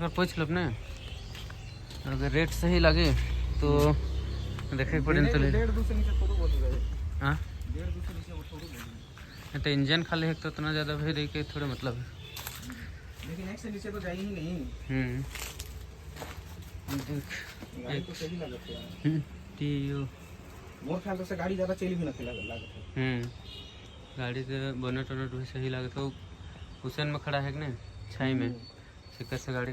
अगर पूछ लो ना, अगर रेट सही लगे तो देखे पड़े हाँ तो इंजन खाली है तो उतना ज़्यादा भी रही के थोड़े मतलब है, लेकिन एक से नीचे तो जाई ही नहीं। देख गाड़ी तो सही लागत है टीओ मोर ख्याल से गाड़ी ज़्यादा चली भी ना लागत है। गाड़ी के बोनट वोनट भी सही लागत है। हुसैन में खड़ा है कि नहीं छाई में, ठीक से गाड़ी